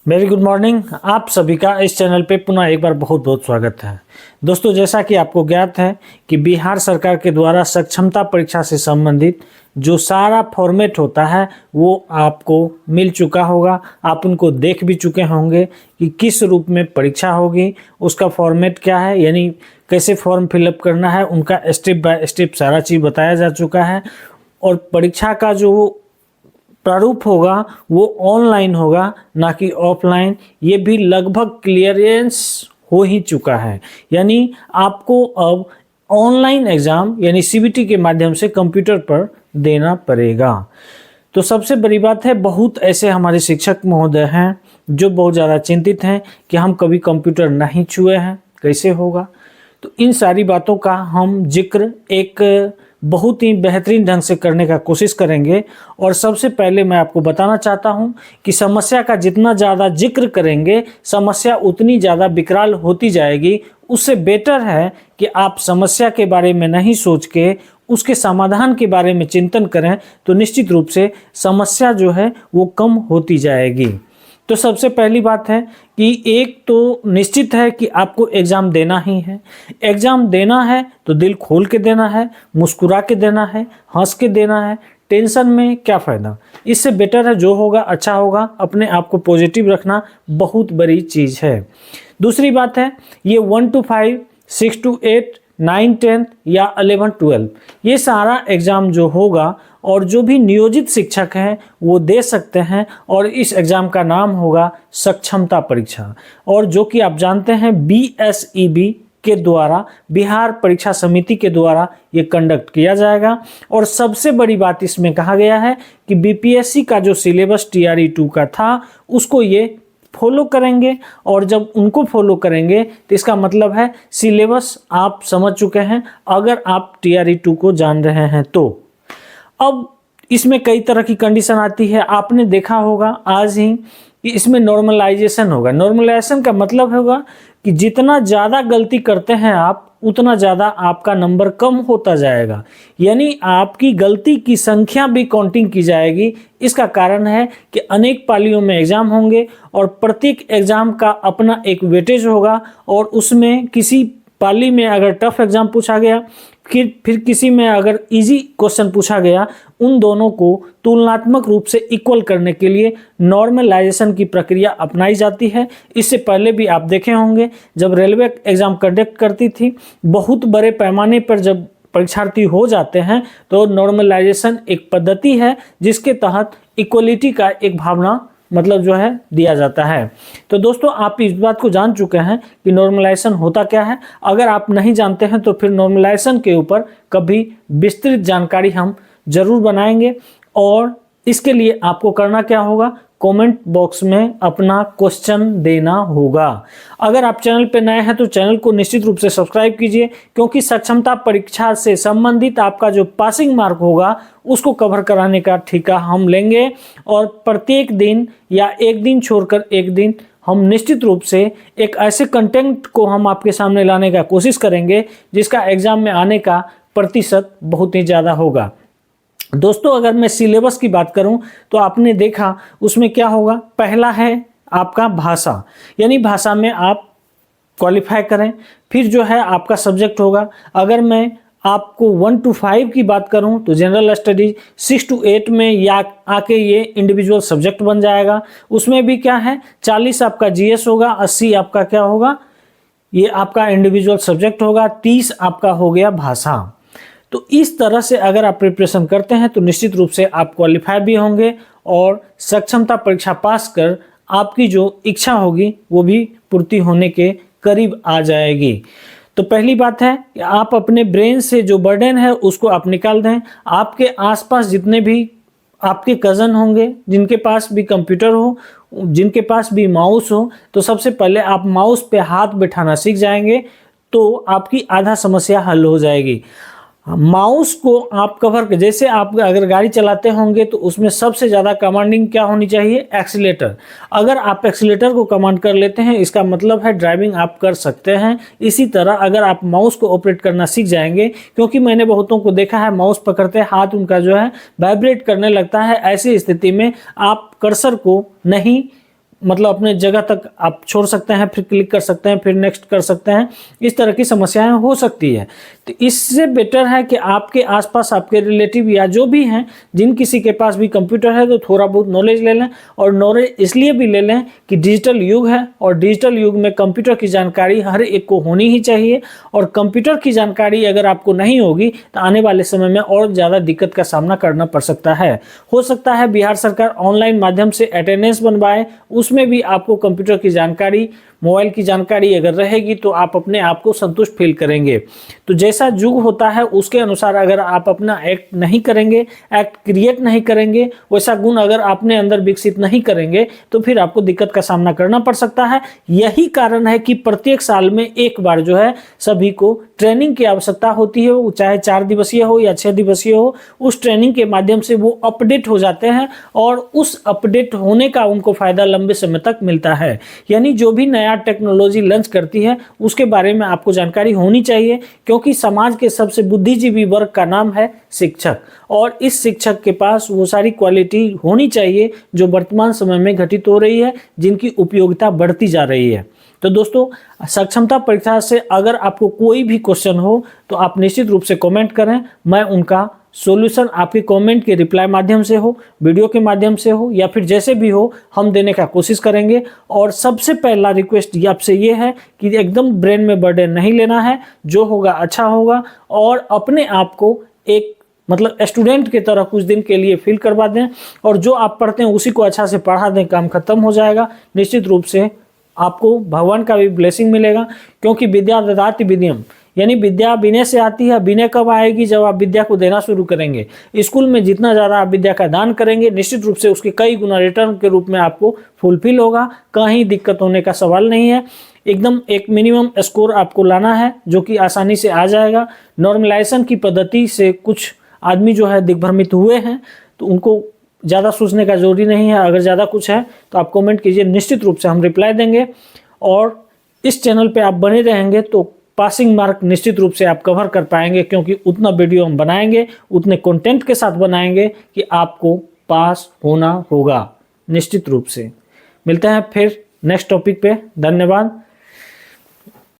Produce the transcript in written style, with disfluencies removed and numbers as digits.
Very good morning. आप सभी का इस चैनल पे पुनः एक बार बहुत बहुत स्वागत है। दोस्तों, जैसा कि आपको ज्ञात है कि बिहार सरकार के द्वारा सक्षमता परीक्षा से संबंधित जो सारा फॉर्मेट होता है वो आपको मिल चुका होगा। आप उनको देख भी चुके होंगे कि किस रूप में परीक्षा होगी, उसका फॉर्मेट क्या है, यानी कैसे फॉर्म फिलअप करना है, उनका स्टेप बाय स्टेप सारा चीज़ बताया जा चुका है। और परीक्षा का जो प्रारूप होगा वो ऑनलाइन होगा, ना कि ऑफलाइन। ये भी लगभग क्लियरेंस हो ही चुका है, यानी आपको अब ऑनलाइन एग्ज़ाम यानी सीबीटी के माध्यम से कंप्यूटर पर देना पड़ेगा। तो सबसे बड़ी बात है, बहुत ऐसे हमारे शिक्षक महोदय हैं जो बहुत ज़्यादा चिंतित हैं कि हम कभी कंप्यूटर नहीं छुए हैं, कैसे होगा। तो इन सारी बातों का हम जिक्र एक बहुत ही बेहतरीन ढंग से करने का कोशिश करेंगे। और सबसे पहले मैं आपको बताना चाहता हूं कि समस्या का जितना ज़्यादा जिक्र करेंगे, समस्या उतनी ज़्यादा विकराल होती जाएगी। उससे बेटर है कि आप समस्या के बारे में नहीं सोच के उसके समाधान के बारे में चिंतन करें, तो निश्चित रूप से समस्या जो है वो कम होती जाएगी। तो सबसे पहली बात है कि एक तो निश्चित है कि आपको एग्ज़ाम देना ही है। एग्ज़ाम देना है तो दिल खोल के देना है, मुस्कुरा के देना है, हंस के देना है। टेंशन में क्या फ़ायदा। इससे बेटर है जो होगा अच्छा होगा। अपने आप को पॉजिटिव रखना बहुत बड़ी चीज़ है। दूसरी बात है, ये 1 to 5, 6 to 8, 9, 10 या 11, 12 ये सारा एग्ज़ाम जो होगा और जो भी नियोजित शिक्षक हैं वो दे सकते हैं। और इस एग्ज़ाम का नाम होगा सक्षमता परीक्षा, और जो कि आप जानते हैं BSEB के द्वारा, बिहार परीक्षा समिति के द्वारा ये कंडक्ट किया जाएगा। और सबसे बड़ी बात इसमें कहा गया है कि बीपीएससी का जो सिलेबस TRE 2 का था उसको ये फॉलो करेंगे। और जब उनको फॉलो करेंगे तो इसका मतलब है सिलेबस आप समझ चुके हैं, अगर आप TRE 2 को जान रहे हैं तो। अब इसमें कई तरह की कंडीशन आती है। आपने देखा होगा आज ही कि इसमें नॉर्मलाइजेशन होगा। नॉर्मलाइजेशन का मतलब होगा कि जितना ज़्यादा गलती करते हैं आप, उतना ज़्यादा आपका नंबर कम होता जाएगा, यानी आपकी गलती की संख्या भी काउंटिंग की जाएगी। इसका कारण है कि अनेक पालियों में एग्ज़ाम होंगे और प्रत्येक एग्ज़ाम का अपना एक वेटेज होगा। और उसमें किसी पाली में अगर टफ एग्ज़ाम पूछा गया, फिर किसी में अगर इजी क्वेश्चन पूछा गया, उन दोनों को तुलनात्मक रूप से इक्वल करने के लिए नॉर्मलाइजेशन की प्रक्रिया अपनाई जाती है। इससे पहले भी आप देखे होंगे जब रेलवे एग्ज़ाम कंडक्ट करती थी, बहुत बड़े पैमाने पर जब परीक्षार्थी हो जाते हैं तो नॉर्मलाइजेशन एक पद्धति है जिसके तहत इक्वलिटी का एक भावना मतलब जो है दिया जाता है। तो दोस्तों, आप इस बात को जान चुके हैं कि नॉर्मलाइजेशन होता क्या है। अगर आप नहीं जानते हैं तो फिर नॉर्मलाइजेशन के ऊपर कभी विस्तृत जानकारी हम जरूर बनाएंगे। और इसके लिए आपको करना क्या होगा, कमेंट बॉक्स में अपना क्वेश्चन देना होगा। अगर आप चैनल पर नए हैं तो चैनल को निश्चित रूप से सब्सक्राइब कीजिए, क्योंकि सक्षमता परीक्षा से संबंधित आपका जो पासिंग मार्क होगा उसको कवर कराने का ठेका हम लेंगे। और प्रत्येक दिन या एक दिन छोड़कर एक दिन हम निश्चित रूप से एक ऐसे कंटेंट को हम आपके सामने लाने का कोशिश करेंगे जिसका एग्जाम में आने का प्रतिशत बहुत ही ज़्यादा होगा। दोस्तों, अगर मैं सिलेबस की बात करूं तो आपने देखा उसमें क्या होगा। पहला है आपका भाषा, यानी भाषा में आप क्वालिफाई करें। फिर जो है आपका सब्जेक्ट होगा। अगर मैं आपको 1 to 5 की बात करूं तो जनरल स्टडीज, 6 to 8 में या आके ये इंडिविजुअल सब्जेक्ट बन जाएगा। उसमें भी क्या है, 40 आपका GS होगा, 80 आपका क्या होगा, ये आपका इंडिविजुअल सब्जेक्ट होगा, 30 आपका हो गया भाषा। तो इस तरह से अगर आप प्रिपरेशन करते हैं तो निश्चित रूप से आप क्वालिफाई भी होंगे और सक्षमता परीक्षा पास कर आपकी जो इच्छा होगी वो भी पूर्ति होने के करीब आ जाएगी। तो पहली बात है कि आप अपने ब्रेन से जो बर्डन है उसको आप निकाल दें। आपके आसपास जितने भी आपके कज़न होंगे जिनके पास भी कंप्यूटर हो, जिनके पास भी माउस हो, तो सबसे पहले आप माउस पे हाथ बिठाना सीख जाएंगे तो आपकी आधा समस्या हल हो जाएगी। माउस को आप कवर, जैसे आप अगर गाड़ी चलाते होंगे तो उसमें सबसे ज़्यादा कमांडिंग क्या होनी चाहिए, एक्सीलेटर। अगर आप एक्सीलेटर को कमांड कर लेते हैं इसका मतलब है ड्राइविंग आप कर सकते हैं। इसी तरह अगर आप माउस को ऑपरेट करना सीख जाएंगे, क्योंकि मैंने बहुतों को देखा है माउस पकड़ते हाथ उनका जो है वाइब्रेट करने लगता है, ऐसी स्थिति में आप कर्सर को नहीं मतलब अपने जगह तक आप छोड़ सकते हैं, फिर क्लिक कर सकते हैं, फिर नेक्स्ट कर सकते हैं। इस तरह की समस्याएं हो सकती है। तो इससे बेटर है कि आपके आसपास आपके रिलेटिव या जो भी हैं, जिन किसी के पास भी कंप्यूटर है, तो थोड़ा बहुत नॉलेज ले लें। और नॉलेज इसलिए भी ले लें कि डिजिटल युग है, और डिजिटल युग में कंप्यूटर की जानकारी हर एक को होनी ही चाहिए। और कंप्यूटर की जानकारी अगर आपको नहीं होगी तो आने वाले समय में और ज़्यादा दिक्कत का सामना करना पड़ सकता है। हो सकता है बिहार सरकार ऑनलाइन माध्यम से अटेंडेंस बनवाए, उसमें भी आपको कंप्यूटर की जानकारी, मोबाइल की जानकारी अगर रहेगी तो आप अपने आप को संतुष्ट फील करेंगे। तो जैसा युग होता है उसके अनुसार अगर आप अपना एक्ट नहीं करेंगे, एक्ट क्रिएट नहीं करेंगे, वैसा गुण अगर अपने अंदर विकसित नहीं करेंगे, तो फिर आपको दिक्कत का सामना करना पड़ सकता है। यही कारण है कि प्रत्येक साल में एक बार जो है सभी को ट्रेनिंग की आवश्यकता होती है, वो चाहे 4 दिवसीय हो या 6 दिवसीय हो। उस ट्रेनिंग के माध्यम से वो अपडेट हो जाते हैं, और उस अपडेट होने का उनको फायदा लंबे समय तक मिलता है। यानी जो भी नया टेक्नोलॉजी लॉन्च करती है उसके बारे में आपको जानकारी होनी चाहिए, क्योंकि समाज के सबसे बुद्धिजीवी वर्ग का नाम है शिक्षक, और इस शिक्षक के पास वो सारी क्वालिटी होनी चाहिए जो वर्तमान समय में घटित हो रही है, जिनकी उपयोगिता बढ़ती जा रही है। तो दोस्तों, सक्षमता परीक्षा से अगर आपको कोई भी क्वेश्चन हो तो आप निश्चित रूप से कमेंट करें। मैं उनका सॉल्यूशन आपके कमेंट के रिप्लाई माध्यम से हो, वीडियो के माध्यम से हो, या फिर जैसे भी हो, हम देने का कोशिश करेंगे। और सबसे पहला रिक्वेस्ट आपसे ये है कि एकदम ब्रेन में बर्डन नहीं लेना है, जो होगा अच्छा होगा, और अपने आप को एक मतलब स्टूडेंट की तरह कुछ दिन के लिए फील करवा दें, और जो आप पढ़ते हैं उसी को अच्छा से पढ़ा दें, काम खत्म हो जाएगा। निश्चित रूप से आपको भगवान का भी ब्लेसिंग मिलेगा, क्योंकि विद्या ददाति विनयम, यानी विद्या विनय से आती है। विनय कब आएगी? जब आप विद्या को देना शुरू करेंगे। स्कूल में जितना ज़्यादा आप विद्या का दान करेंगे, निश्चित रूप से उसके कई गुना रिटर्न के रूप में आपको फुलफिल होगा। कहीं दिक्कत होने का सवाल नहीं है। एकदम एक मिनिमम स्कोर आपको लाना है, जो कि आसानी से आ जाएगा। नॉर्मलाइजेशन की पद्धति से कुछ आदमी जो है दिग्भ्रमित हुए हैं, तो उनको ज़्यादा सोचने का जरूरी नहीं है। अगर ज़्यादा कुछ है तो आप कमेंट कीजिए, निश्चित रूप से हम रिप्लाई देंगे। और इस चैनल पे आप बने रहेंगे तो पासिंग मार्क निश्चित रूप से आप कवर कर पाएंगे, क्योंकि उतना वीडियो हम बनाएंगे, उतने कंटेंट के साथ बनाएंगे कि आपको पास होना होगा निश्चित रूप से। मिलते हैं फिर नेक्स्ट टॉपिक पे। धन्यवाद।